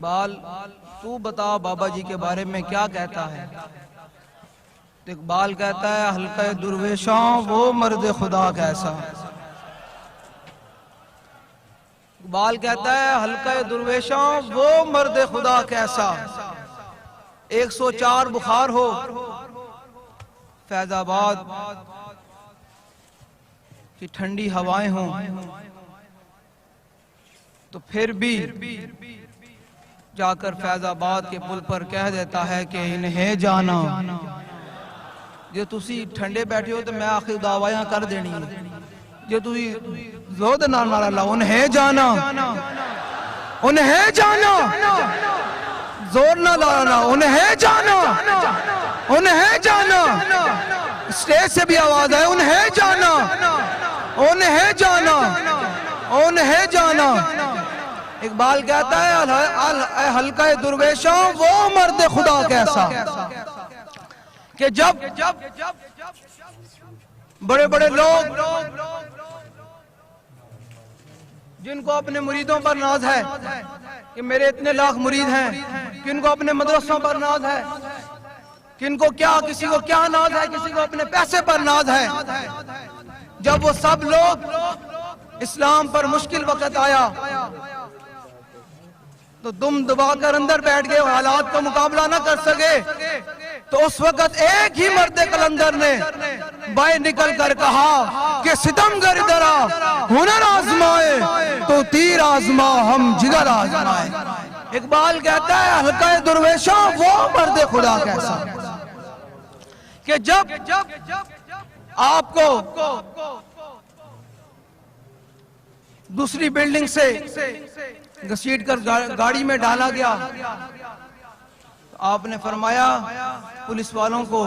اقبال تو بتا بابا جی کے بارے میں کیا کہتا ہے؟ تو اقبال کہتا ہے حلقہ درویشاں وہ مرد خدا کیسا۔ اقبال کہتا ہے حلقہ درویشاں وہ مرد خدا کیسا، 104 بخار ہو فیض آباد کی ٹھنڈی ہوائیں ہوں تو پھر بھی جا کر فیض آباد کے پل پر کہہ دیتا ہے کہ انہیں جانا جو تسی ٹھنڈے بیٹھے ہو تو میں آخر دعویاں کر دینی ہے جو تسی زود نارا لا انہیں جانا انہیں جانا زور نہ لانا انہیں جانا انہیں جانا اسٹیج سے بھی آواز ہے انہیں جانا انہیں جانا انہیں جانا۔ اقبال کہتا ہے اے حلقہ درویشاں وہ مرد خدا کیسا کہ جب بڑے بڑے لوگ جن کو اپنے مریدوں پر ناز ہے کہ میرے اتنے لاکھ مرید ہیں، کن کو اپنے مدرسوں پر ناز ہے، کن کو کیا کسی کو کیا ناز ہے، کسی کو اپنے پیسے پر ناز ہے، جب وہ سب لوگ اسلام پر مشکل وقت آیا تو دم دبا کر اندر بیٹھ گئے، حالات کو مقابلہ نہ کر سکے، تو اس وقت ایک ہی مرد قلندر نے باہر نکل کر کہا کہ ستمگر ادھر آ، ہنر آزمائے تو تیر آزما ہم جگر آزمائے۔ اقبال کہتا ہے حلقہ درویشاں وہ مرد خدا کیسا کہ جب آپ کو دوسری بلڈنگ سے گھسیٹ کر گاڑی میں ڈالا گیا تو آپ نے فرمایا پولیس والوں کو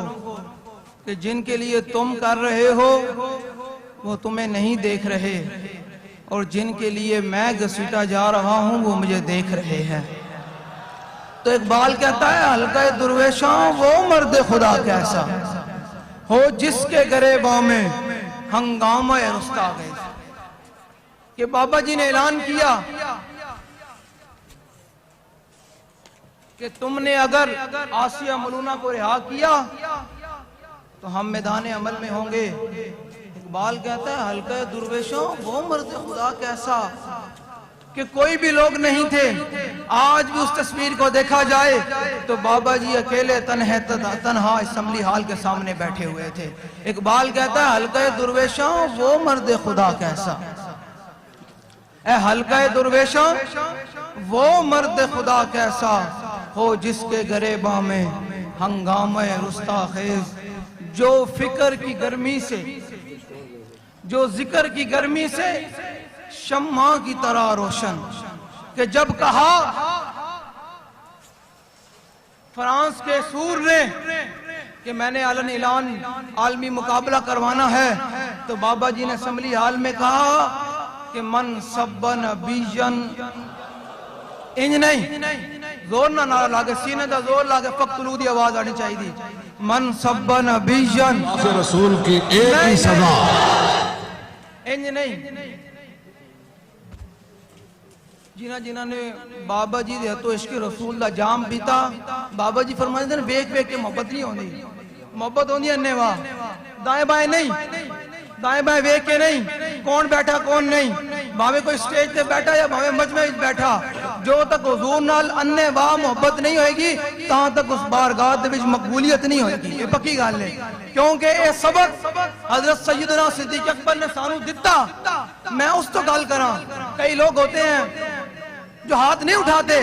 کہ جن کے لیے تم کر رہے ہو وہ تمہیں نہیں دیکھ رہے اور جن کے لیے میں گھسیٹا جا رہا ہوں وہ مجھے دیکھ رہے ہیں۔ تو اقبال کہتا ہے حلقہ درویشاں وہ مرد خدا کیسا ہو جس کے گریباں میں ہنگامہ رستا گئے کہ بابا جی نے اعلان کیا کہ تم نے اگر آسیہ ملونہ کو رہا کیا تو ہم میدان عمل میں ہوں گے۔ اقبال کہتا ہے حلقہ درویشوں وہ مرد خدا کیسا کہ کوئی بھی لوگ نہیں تھے۔ آج بھی اس تصویر کو دیکھا جائے تو بابا جی اکیلے تنہا اسمبلی ہال کے سامنے بیٹھے ہوئے تھے۔ اقبال کہتا ہے حلقہ درویشوں وہ مرد خدا کیسا، اے حلقہ درویشاں وہ مرد خدا کیسا ہو جس کے گریباں میں ہنگامہ رستا خیز، جو فکر کی گرمی سے جو ذکر کی گرمی سے شمع کی طرح روشن، کہ جب کہا فرانس کے سور نے کہ میں نے اعلان عالمی مقابلہ کروانا ہے تو بابا جی نے اسمبلی ہال میں کہا کہ من سبن بیجن انج نہیں، زور نہ نعرہ لاگے، سینے دا زور لاگے، فقتلو دی آواز آنی چاہی دی، من سبن بیجن رسول کی ایک ہی سزا انج نہیں۔ جنہ نے بابا جی دے تو عشق رسول دا جام پیتا، بابا جی فرمائے دے بیک بیک کے محبت نہیں ہوندی، محبت ہوندی ہے انہیوا، دائیں بائیں نہیں، دائیں بائیں ویک کے نہیں، کون بیٹھا کون نہیں، بھاوے کوئی سٹیج تے بیٹھا یا بھاوے مجمع بیٹھا، جو تک حضور نال انہیوا محبت نہیں ہوئے گی تاں تک اس بارگاہ دے وچ مقبولیت نہیں ہوئے گی۔ یہ پکی گل ہے کیونکہ اے سبق حضرت سیدنا صدیق اکبر نے سانو دتا۔ میں اس تو گل کراں، کئی لوگ ہوتے ہیں جو ہاتھ نہیں اٹھاتے،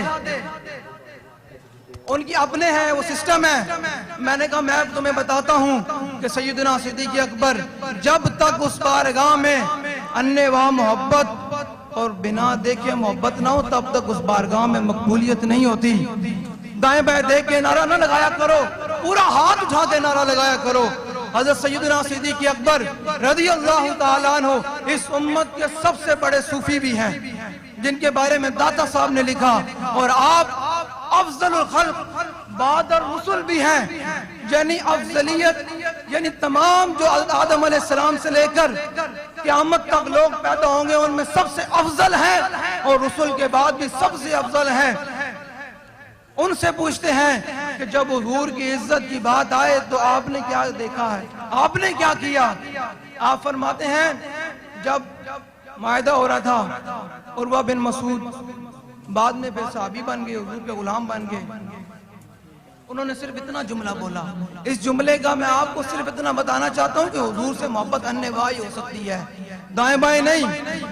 ان کی اپنے ہیں، وہ سسٹم ہے۔ میں نے کہا میں تمہیں بتاتا ہوں کہ سیدنا صدیق اکبر جب تک اس بارگاہ میں انہیوا محبت اور بنا دیکھے محبت نہ ہو تب تک اس بارگاہ میں مقبولیت نہیں ہوتی۔ دائیں بائیں دیکھ کے نعرہ نہ لگایا کرو، پورا ہاتھ اٹھاتے نعرہ لگایا کرو۔ حضرت سیدنا صدیق اکبر رضی اللہ تعالیٰ عنہ اس امت کے سب سے بڑے صوفی بھی ہیں، جن کے بارے میں داتا صاحب نے لکھا، اور آپ افضل الخلق بعد الرسل بھی ہیں، یعنی افضلیت یعنی تمام جو آدم علیہ السلام سے لے کر قیامت تک لوگ پیدا ہوں گے ان میں سب سے افضل ہیں، اور رسول کے بعد بھی سب سے افضل ہیں۔ ان سے پوچھتے ہیں کہ جب حضور کی عزت کی بات آئے تو آپ نے کیا دیکھا ہے، آپ نے کیا کیا؟ آپ فرماتے ہیں جب معاہدہ ہو رہا تھا، عروہ بن مسعود بعد میں پھر صحابی بن گئے، حضور کے غلام بن گئے، انہوں نے صرف اتنا جملہ بولا. اس جملے کا میں آپ کو صرف اتنا بتانا چاہتا ہوں کہ حضور سے محبت اننے وائی ہو سکتی ہے، دائیں بائیں نہیں.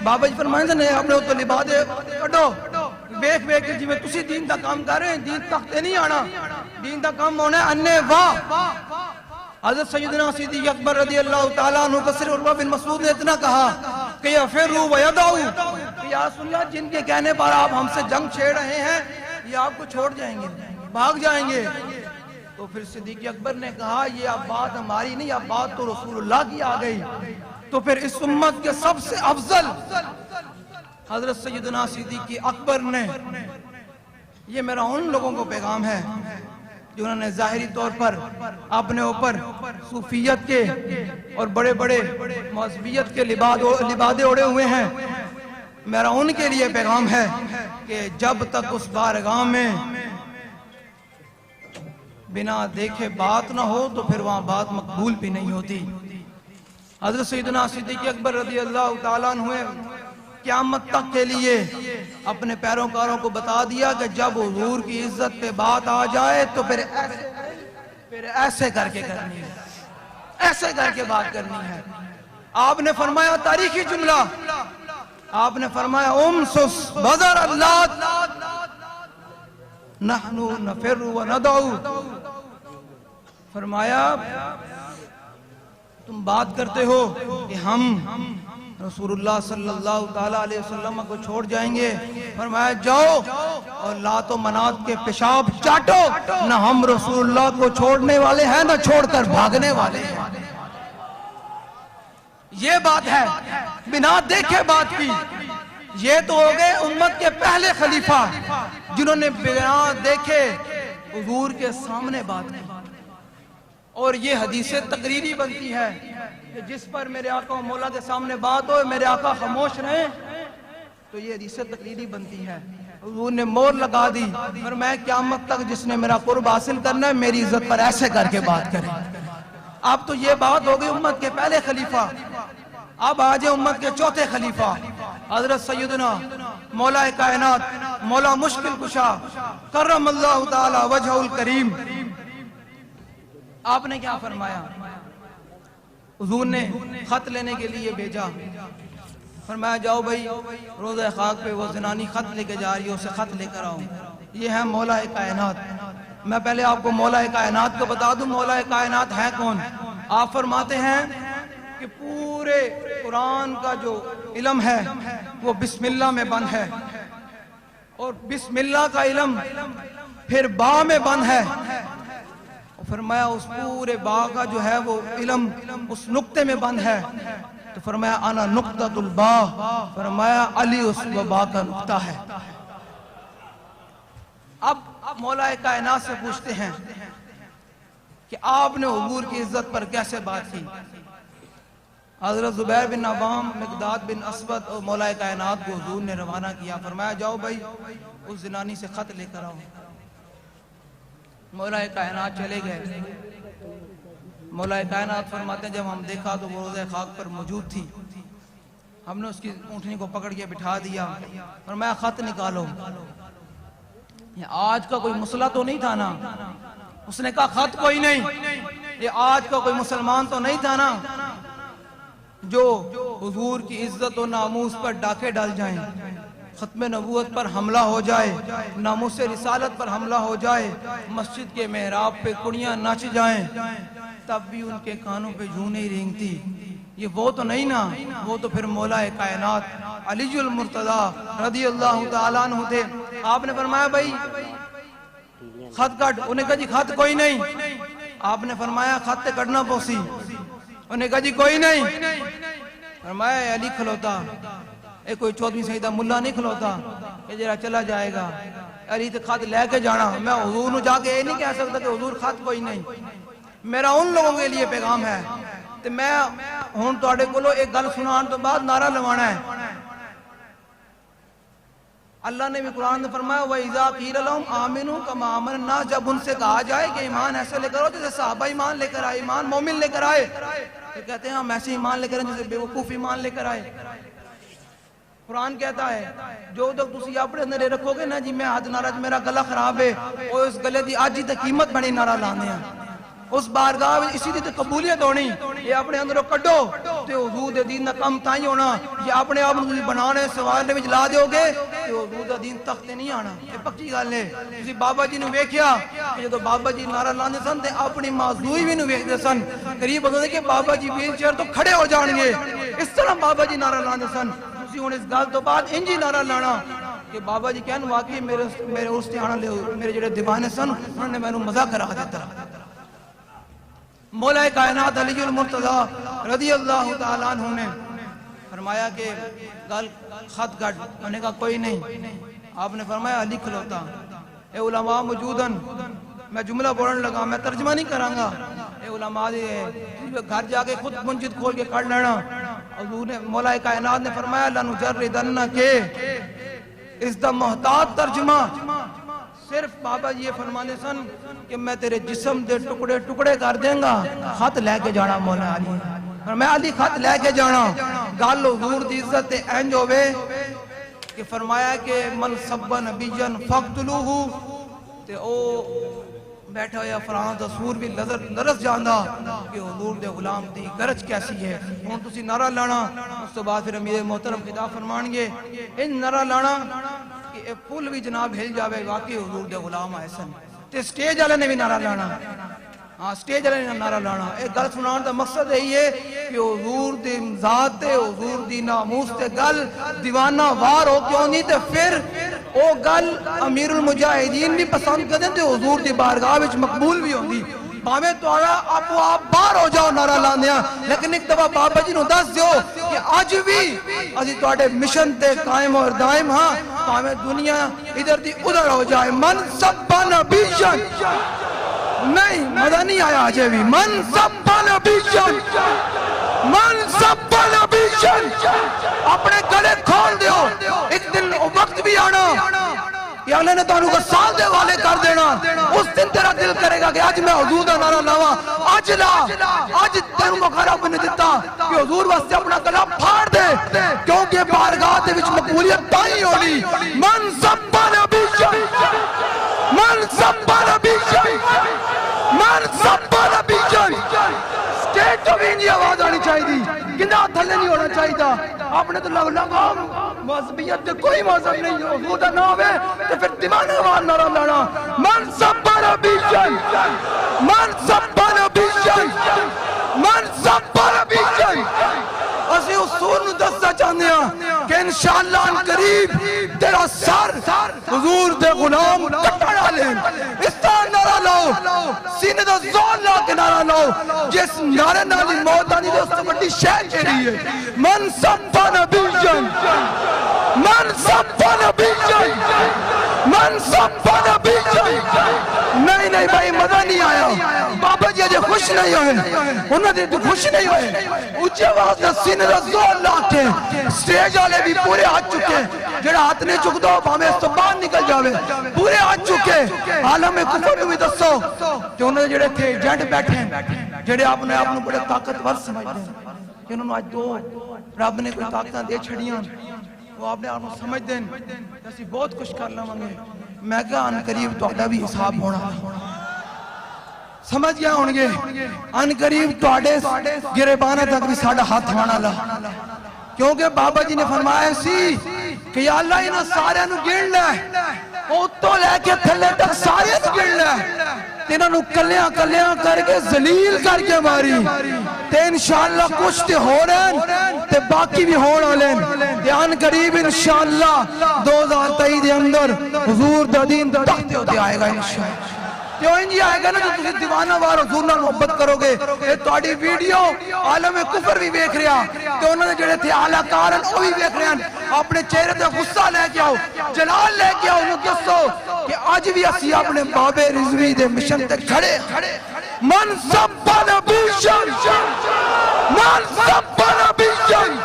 بابا جی فرمائیں نہیں اپنے تو لبادے کٹو بیک بیک جی میں تسی دین دا کام کر رہے ہیں، دین تک تے نہیں آنا، دین دا کام ہونا ہے اننے واہ. حضرت سیدنا صدیق اکبر رضی اللہ تعالیٰ عنہ کو صرف عروہ بن مسعود نے اتنا کہا کہ یفروا ویدعوا، کہ یا رسول اللہ جن کے کہنے پر آپ ہم سے جنگ چھیڑ رہے ہیں یہ آپ کو چھوڑ جائیں گے، بھاگ جائیں گے. تو پھر صدیق اکبر نے کہا یہ اب بات ہماری نہیں، اب بات تو رسول اللہ کی آ گئی. تو پھر اس امت کے سب سے افضل حضرت سیدنا صدیق اکبر نے، یہ میرا ان لوگوں کو پیغام ہے جنہوں نے ظاہری طور پر اپنے اوپر صوفیت کے اور بڑے بڑے مذہبیت کے لبادے اڑے ہوئے ہیں. میرا ان کے لیے پیغام ہے کہ جب تک اس بارگاہ میں بنا دیکھے بات نہ ہو تو پھر وہاں بات مقبول بھی نہیں ہوتی. حضرت سیدنا صدیق اکبر رضی اللہ تعالیٰ عنہ قیامت تک کے لیے اپنے پیروکاروں کو بتا دیا کہ جب حضور کی عزت پہ بات آ جائے تو پھر ایسے کر کے کرنی ہے، ایسے کر کے بات کرنی ہے. آپ نے فرمایا تاریخی جملہ، آپ نے فرمایا امسس بذر اللہ نحنو نفر و ندعو. فرمایا تم بات کرتے ہو کہ ہم رسول اللہ صلی اللہ تعالیٰ علیہ وسلم کو چھوڑ جائیں گے. فرمایا جاؤ اور لات و منات کے پیشاب چاٹو، نہ ہم رسول اللہ کو چھوڑنے والے ہیں نہ چھوڑ کر بھاگنے والے ہیں. یہ بات ہے بنا دیکھے بات کی. یہ تو ہو گئے امت کے پہلے خلیفہ جنہوں نے بنا دیکھے حضور کے سامنے بات کی. اور یہ حدیث تقریری بنتی ہے کہ جس پر میرے آقا و مولا کے سامنے بات ہو میرے آقا خاموش رہیں تو یہ حدیث تقریری بنتی ہے. حضور نے مور لگا دی، پر میں قیامت تک جس نے میرا قرب حاصل کرنا ہے میری عزت پر ایسے کر کے بات کریں. اب تو یہ بات ہو گئی امت کے پہلے خلیفہ. اب آج امت کے چوتھے خلیفہ حضرت سیدنا مولا کائنات مولا مشکل کشا کرم اللہ تعالی وجہ الکریم. آپ نے کیا فرمایا؟ حضور نے خط لینے کے لیے بھیجا. فرمایا جاؤ بھائی روضہ خاک پہ وہ زنانی خط لے کے جا رہی ہے، اسے خط لے کر آؤ. یہ ہے مولا کائنات. میں پہلے آپ کو مولا کائنات کو بتا دوں مولا کائنات ہے کون. آپ فرماتے ہیں کہ پورے قرآن کا جو علم ہے وہ بسم اللہ میں بند ہے، اور بسم اللہ کا علم پھر با میں بند ہے. فرمایا اس پورے با کا جو ہے وہ علم اس نقطے میں بند ہے. تو فرمایا انا نقطۃ البا، فرمایا علی اس با کا نقطہ ہے. اب مولا کائنات سے پوچھتے ہیں کہ آپ نے حضور کی عزت پر کیسے بات کی. حضرت زبیر بن عوام، مقداد بن اسود اور مولا کائنات کو حضور نے روانہ کیا. فرمایا جاؤ بھائی اس زنانی سے خط لے کر آؤ. مولا کائنات چلے گئے. مولا کائنات فرماتے ہیں جب ہم دیکھا تو وہ روضہ خاک پر موجود تھی. ہم نے اس کی اونٹنی کو پکڑ کے بٹھا دیا. فرمایا خط نکالو. یہ آج کا کوئی مسئلہ تو نہیں تھا نا. اس نے کہا خط کوئی نہیں. یہ آج کا کوئی مسلمان تو نہیں تھا نا جو حضور کی عزت و ناموس پر ڈاکے ڈال جائیں، ختم نبوت پر حملہ ہو جائے، ناموس رسالت پر حملہ ہو جائے، مسجد کے محراب پہ کڑیاں نچ جائیں تب بھی ان کے کانوں پہ جوں نہیں رینگتی. یہ وہ تو نہیں نا. وہ تو پھر مولا کائنات علی المرتضی رضی اللہ تعالیٰ عنہ تھے. آپ نے فرمایا بھائی خط کٹ. انہیں کہا جی خط کوئی نہیں. آپ نے فرمایا خط کٹنا پوسی. انہیں کہا جی کوئی نہیں. فرمایا علی کھلوتا، کوئی 14ویں سیدہ ملا نہیں کھلوتا کہ جرا چلا جائے گا. علی تو خط لے کے جانا. میں حضور نو جا کے یہ نہیں کہہ سکتا کہ حضور خط کوئی نہیں. میرا ان لوگوں کے لیے پیغام ہے کہ میں ہوں تواڈے کولوں ایک گل سنان تو بعد نعرہ لوانا ہے. اللہ نے بھی قرآن میں فرمایا وَإِذَا قِيلَ لَهُمْ آمِنُوا كَمَا آمَنَ النَّاسُ، جب ان سے کہا جائے کہ ایمان ایسے لے کر آؤ جیسے صحابہ ایمان لے کر آئے، ایمان مومن لے کر آئے، تو کہتے ہیں ہم ایسے ایمان لے کر آئے جیسے بے وقوف ایمان لے کر آئے۔ قرآن کہتا ہے جو تک تسی اپنے اندر رکھو گے نا جی میں حد ناراض میرا گلا خراب ہے، اور اس گلے دی آج ہی تک قیمت بڑی نارا لانے ہیں، اس بارگاہ اسی دی قبولیت ہونی، یہ اپنے اندروں کڈو تے حضور دے دین دا کم تائیں ہونا، یہ اپنے آپ تسی بنانے سوارنے میں جلا دیو گے تے حضور دا دین تخت نہیں آنا، یہ پکی گل ہے۔ تسی بابا جی نے ویکھیا کہ جدوں بابا جی نعرہ لاندے سن تے اپنی معذوری بھی نو ویکھدے سن، قریب ہوندے کہ بابا جی ویل چیئر تو کھڑے ہو جان گے، اس طرح بابا جی نعرہ لاندے سن۔ تسی ہن اس گل تو بعد انجی نعرہ لانا کہ بابا جی کہن واقعی میرے اس تے آنا لے میرے جڑے دیوانے سن انہوں نے مینوں مزہ کرا دیتا۔ مولا کائنات علی المرتضی رضی اللہ تعالیٰ عنہ نے فرمایا کہ گل خط گڑ، میں نے کہا کوئی نہیں، آپ نے فرمایا لکھ لوتا اے علماء موجودن، میں جملہ بولن لگا میں ترجمہ نہیں کرانگا، اے علماء گھر جا کے خود منجد کھول کے کر لینا۔ حضور نے مولا کائنات نے فرمایا لنجردن کے اس دا محتاط ترجمہ، صرف بابا جی یہ فرمانے سن کہ میں تیرے جسم دے ٹکڑے ٹکڑے کر دیں گا، خط لے کے جانا مولا علی، اور میں علی خط لے کے جانا۔ گال حضور دی عزت اینج ہوئے کہ فرمایا کہ من سب نبیجن فقتلوہو، تے او بیٹھا ہویا فرانس دا سور بھی لرس جاندہ کہ حضور دے غلام دی گرج کیسی ہے۔ ہون تسی نعرہ لانا، اس تو بعد پھر امیر محترم خطاب فرمانگے ان نعرہ لانا کہ اے پل بھی جناب ہل جاوے واقعی حضور دے غلام آئے سن، تے سٹیج والے نے بھی نعرہ لانا، ہاں سٹیج والے نے نعرہ لانا۔ ایک گل سنان دا مقصد یہی ہے کہ حضور دی ذات تے حضور دی ناموس تے گل دیوانہ وار ہو کیوں نہیں، تے پھر او گل امیر المجاہدین بھی پسند کر دیں تے حضور دی بارگاہ وچ مقبول بھی ہوندی۔ باویں تہاڈا آپ باہر ہو جاؤ نعرہ لاندیاں، لیکن ایک دفعہ بابا جی نو دس دیو کہ اج بھی اسی تہاڈے مشن تے قائم اور دائم ہاں، باویں دنیا ادھر دی ادھر ہو جائے۔ من سب نبیشن، نہیں مزہ نہیں آیا آجے بھی، من سب نبیشن، من سب نبیشن، اپنے گلے کھول دیو، ایک دن وقت بھی آنا کہ اگلے نے تو غسال دے والے کر دینا، اس دن تیرا دل کرے گا کہ آج میں حضور دا نعرہ لاواں، آج لا، آج تیروں کو خراب نہیں دیتا کہ حضور واسطے اپنا گلا پھاڑ دے، کیونکہ بارگاہ دے وچ مقبولیت تائیں ہونی۔ من سب نبیشن، من سب نبیشن، من سب نبیشن، سٹیج تو بھی انجی آواز آنی چاہی دی، گندہ تھلے نہیں ہونا چاہی دا، آپ نے تو لگا مذہبیت تے کوئی مذہب نہیں، حضور دا نام ہے تو پھر دیوانہ وار نعرہ لانا۔ من سب نبیشن، من سب نبیشن، من سب نبیشن۔ اسی اصول نو دستا چاہنے ہیں کہ انشاءاللہ ان قریب تیرا سر حضور دے غلام کٹڑا لیں، اس طرح نعرہ لاؤ، سینے دا زور لا کے نعرہ لاؤ، جس نعرے نالی موت آنی دے اس سے بڑی شہر چیڑی ہے۔ من سب نبیشن، من سب نبیشن، من سب نبیشن۔ نہیں نہیں بھائی مزہ نہیں آیا، بابا جی آجے خوش نہیں ہوئے، انہوں نے خوش نہیں ہوئے، اچھے آواز نے سینے دا زور لا کے سٹیج والے بھی پورے ہاتھ چکے، جڑا ہاتھ نہیں چک دو ہمیں اس تو باہر نکل جاوے، پورے ہاتھ چکے۔ عالم کفر بھی دسو کہ انہوں نے جڑے تھے ایجنٹ بیٹھے ہیں جڑے اپنے آپ نے بڑے طاقتور سمجھتے ہیں، کہ انہوں نے آج دو رب نے کوئی طاقتاں دے چھڑیاں، وہ اپنے آپ کو سمجھ دیں کہ بہت کچھ کر لیں گے۔ میں کہا ان قریب تو اگلا بھی حساب ہونا، سمجھ گیا ہوں گے، ان قریب تو اڈے گریبانہ تک بھی ساڑھا ہاتھ ہونا لا، کیونکہ بابا جی نے فرمایا سی کہ یا اللہ انہاں سارے نو گن لے، اوتوں لے کے تھلے تک سارے نو گن لے، تینہاں نو کلیاں کلیاں کر کے ذلیل کر کے ماری، تے انشاءاللہ کچھ تے ہو رہے تے باقی بھی ہونا لین، تے ان قریب انشاءاللہ 2023 دے اندر حضور دا دین تخت ہوتے آئے گا انشاءاللہ۔ جو انجی آئے گا نا جو تسی دیوانہ وار حضور نال محبت کرو گے، یہ تواڈی ویڈیو عالم کفر بھی دیکھ رہا، تے انہوں نے جڑے تھے اعلیٰ کارن وہ بھی دیکھ رہے ہیں، اپنے چہرے تے غصہ لے کے آؤ، جلال لے کے آؤ، انہوں کسو کہ آج بھی اسی اپنے باب رضوی دے مشن تے کھڑے۔ من سب نبیشن، من سب نبیشن،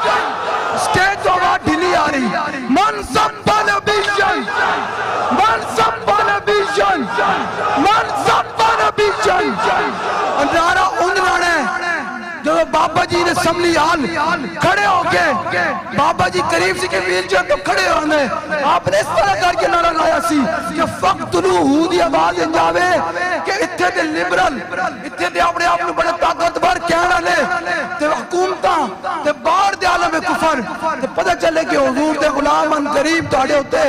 سٹیج تو آواز ڈھیلی آ رہی، من سب نبیشن، بابا جی نے اسمبلی ہال کھڑے ہو کے بابا جی قریب سے کے ویل چیئر تو کھڑے ہونے آپ نے اس طرح کر کے نعرہ لایا سی کہ فقتلوہ دی آواز جاوے کہ اتھے دے لبرل اتھے دے اپنے آپ نے بڑے طاقتور کہنا لے تے حکومتاں تے باہر دے عالم کفر تے پتہ چلے کہ حضور دے غلامان قریب تاڑے ہوتے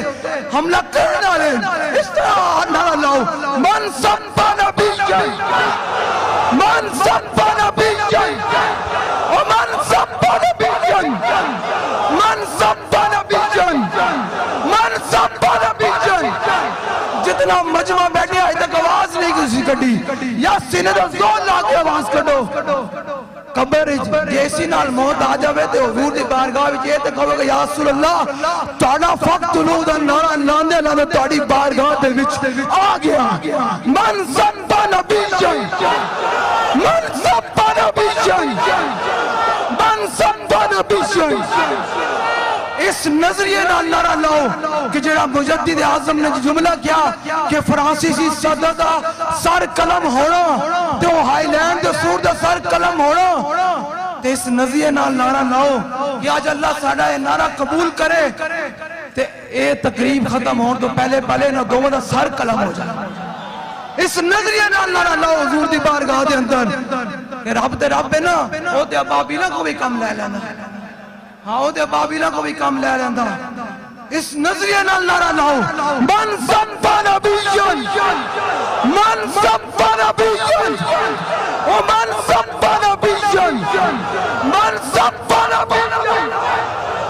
حملہ کرنا لے اس طرح نعرہ لاؤ من سب نبیًا من سب نبیًا ومن سب نبیًا من سب نبیًا من سب نبیًا جتنا مجمع بیٹھے آئے تک آواز نہیں کسی کٹی یا سینے دا زور لا کے آواز کٹو قبر جیسی نال موت آ جاوے تے حضور دی بارگاہ وچ اے تے کہو گے یا رسول اللہ تہاڈا فقتلوہ دا نعرہ لاندے لاندے تہاڈی بارگاہ دے وچ آ گیا من سب نبیًا من سب نبیًا من سب نبیًا اس نظریے نال نعرہ لاؤ کہ جڑا مجدد اعظم نے جملہ کیا کہ فرانسیسی صدر دا سر قلم ہونا تے وہ ہائی لینڈ دے سور دا سر قلم ہونا تے اس نظریے نال نعرہ لاؤ کہ آج اللہ ساڑھا یہ نعرہ قبول کرے تے اے تقریب ختم ہون تو پہلے نہ دو دا سر قلم ہو جائے اس نظریے نال نعرہ لاؤ حضور دی بارگاہ دے اندر کہ رب تے رب ہے نا وہ تے ابابیلہ کو بھی کم لے لینا ہاں وہ تے بابیلہ کو بھی کام لے لیندہ اس نظریے نال نعرہ لاؤ من سب نبیًا من سب نبیًا ومن سب نبیًا من سب نبیًا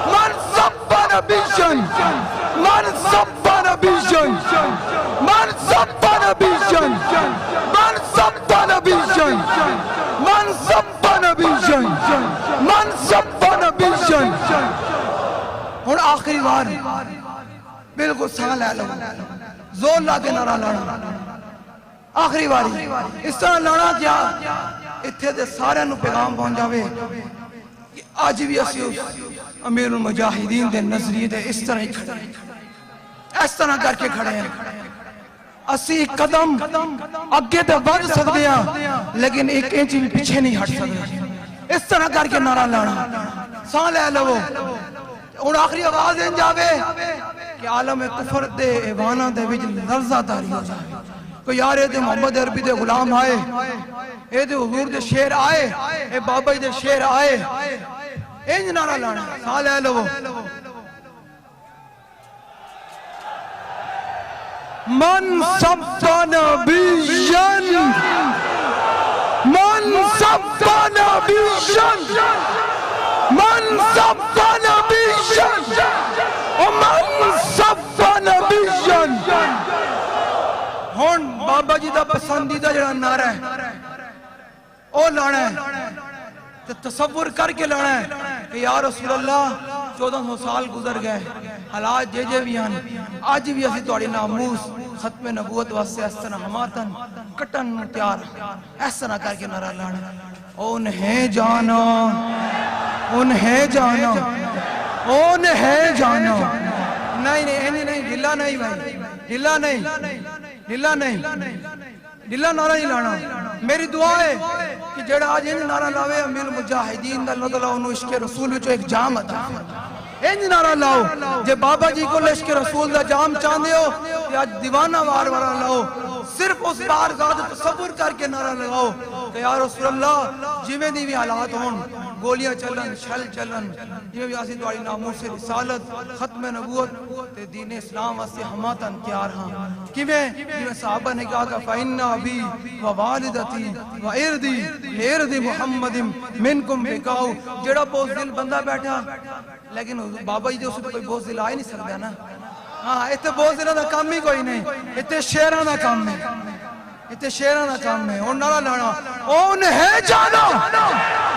من سب نبیًا من سب نبیًا من سب نبیًا من سب نبیًا من سب نبیًا من سب نبیًا اور آخری بار بالکل سا لے لو زور لا کے نعرہ لانا آخری باری اس طرح لانا کیا اتھے دے سارے نو پیغام پہنچ جاوے کہ آج بھی اسی امیر المجاہدین دے نظریے دے اس طرح ہی کھڑے ہیں اس طرح کر کے کھڑے ہیں اسی قدم اگے تے بڑھ سکتے ہیں لیکن ایک انچ بھی پیچھے نہیں ہٹ سکتے اس طرح کر کے نعرہ لانا سا لے لو اور آخری آواز ان جاوے کہ عالم کفر دے ایوانہ دے وچ لرزہ داری ہو جائے کوئی یار اے دے محمد عربی دے غلام آئے اے دے حضور دے شیر آئے اے بابا دے شیر آئے انج نعرہ لانا سا لے لو من سب نبیًا من سب نبیًا من سب نبیًا ومن سب نبیًا ہون بابا جی دا پسندیدہ جڑا نعرہ ہے او لانا ہے تصور کر کے لانا ہے کہ یا رسول اللہ 1400 سال گزر گئے حالات جے بھی آنے آج بھی اسی توڑی ناموس ختم نبوت واسطے اس طرح ہماتن کٹن تیار اس طرح کر کے نعرہ لانا انہیں جانا انہیں جانا انہیں جانا نہیں ڈھلا نہیں بھائی ڈھلا نہیں ڈھلا نعرہ نہیں لانا میری دعا ہے کہ جڑا آج انہیں نعرہ لاوے امیر مجاہدین دا اللہ تعالیٰ انہوں عشق رسول وچو ایک جام عطا انہیں نعرہ لاؤ جے بابا جی کو عشق رسول دا جام چاندے ہو کہ آج دیوانہ وار وارا لاؤ صرف اس بار ذات تصور کر کے نعرہ لگاؤ کہ یا رسول اللہ جویں دی بھی حالات ہون گولیاں چلن شل چلن یہ بھی آسی دواری ناموس سے رسالت ختم نبوت تے دین اسلام واسطے ہماتن تیار ہاں کیویں صحابہ نے کہا کہ فَإِنَّ أَبِي وَوَالِدَتِي وَإِرْدِي لِإِرْدِ مُحَمَّدٍ مِنْكُمْ بِقَاؤ جڑا بوز دل بندہ بیٹھا لیکن بابا جی دے اسے تو کوئی بوز دل آئے نہیں سکتا نا ہاں اتنے بوز دلہ دا کام ہی کوئی نہیں اتنے شیرہ دا کام ہے اتنے شیرہ دا کام ہے اور نعرہ لانا انہیں جانا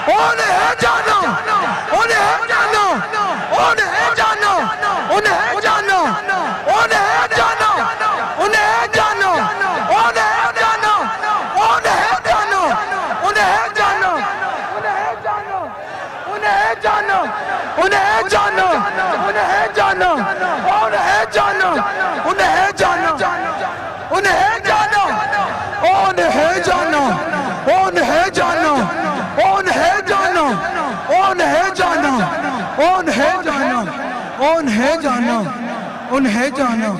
انہیں جانا انہیں جانا انہیں جانا انہیں جانا انہیں جانا انہیں جانا انہیں جانا انہیں جانا انہیں جانا انہیں جانا انہیں جانا انہیں جانا انہیں جانا انہیں جانا انہیں جانا انہیں جانا انہیں جانا انہیں جانا انہیں جانا انہیں جانا انہیں جانا